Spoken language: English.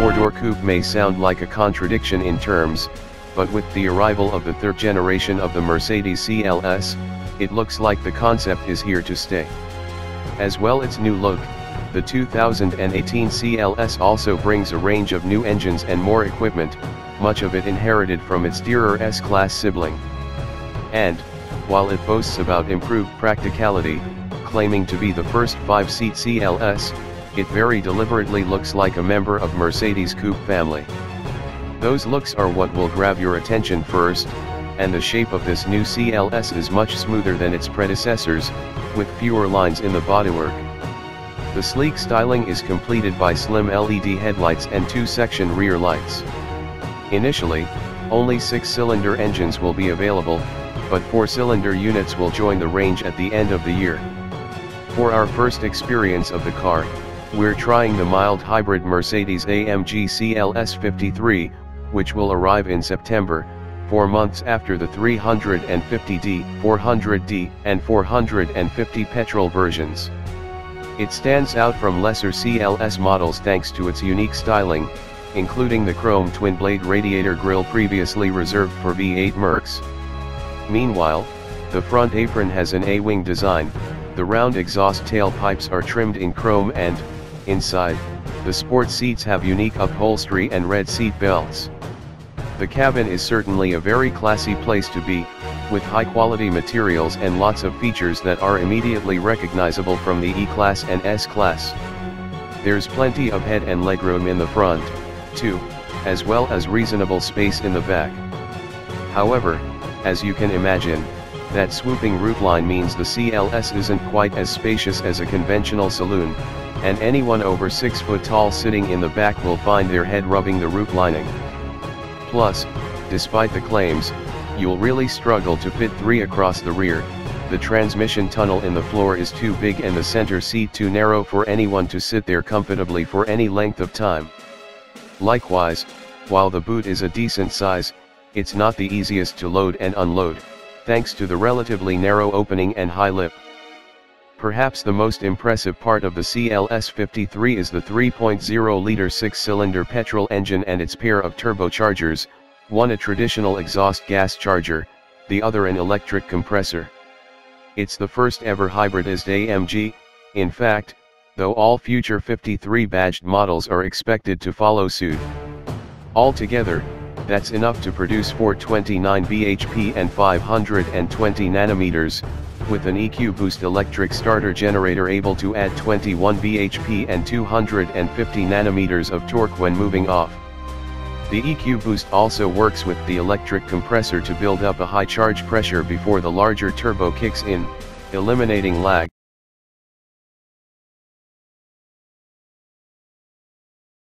four-door coupe may sound like a contradiction in terms, but with the arrival of the third generation of the Mercedes CLS, it looks like the concept is here to stay. As well, its new look, the 2018 CLS also brings a range of new engines and more equipment, much of it inherited from its dearer S-Class sibling. And, while it boasts about improved practicality, claiming to be the first 5-seat CLS, it very deliberately looks like a member of Mercedes coupe family. Those looks are what will grab your attention first, and the shape of this new CLS is much smoother than its predecessors, with fewer lines in the bodywork. The sleek styling is completed by slim LED headlights and 2-section rear lights. Initially, only 6-cylinder engines will be available, but 4-cylinder units will join the range at the end of the year. For our first experience of the car, we're trying the mild hybrid Mercedes-AMG CLS 53, which will arrive in September, 4 months after the 350D, 400D, and 450 petrol versions. It stands out from lesser CLS models thanks to its unique styling, including the chrome twin-blade radiator grille previously reserved for V8 Mercs. Meanwhile, the front apron has an A-wing design, the round exhaust tailpipes are trimmed in chrome and, inside, the sport seats have unique upholstery and red seat belts. The cabin is certainly a very classy place to be, with high-quality materials and lots of features that are immediately recognizable from the E-Class and S-Class. There's plenty of head and legroom in the front, too, as well as reasonable space in the back. However, as you can imagine, that swooping roofline means the CLS isn't quite as spacious as a conventional saloon, and anyone over 6 foot tall sitting in the back will find their head rubbing the roof lining. Plus, despite the claims, you'll really struggle to fit 3 across the rear. The transmission tunnel in the floor is too big and the center seat too narrow for anyone to sit there comfortably for any length of time. Likewise, while the boot is a decent size, it's not the easiest to load and unload, thanks to the relatively narrow opening and high lip. Perhaps the most impressive part of the CLS 53 is the 3.0-liter 6-cylinder petrol engine and its pair of turbochargers, one a traditional exhaust gas charger, the other an electric compressor. It's the first ever hybridized AMG, in fact, though all future 53 badged models are expected to follow suit. Altogether, that's enough to produce 429 bhp and 520 nanometers, with an EQ-boost electric starter generator able to add 21 bhp and 250 nanometers of torque when moving off. The EQ-boost also works with the electric compressor to build up a high charge pressure before the larger turbo kicks in, eliminating lag.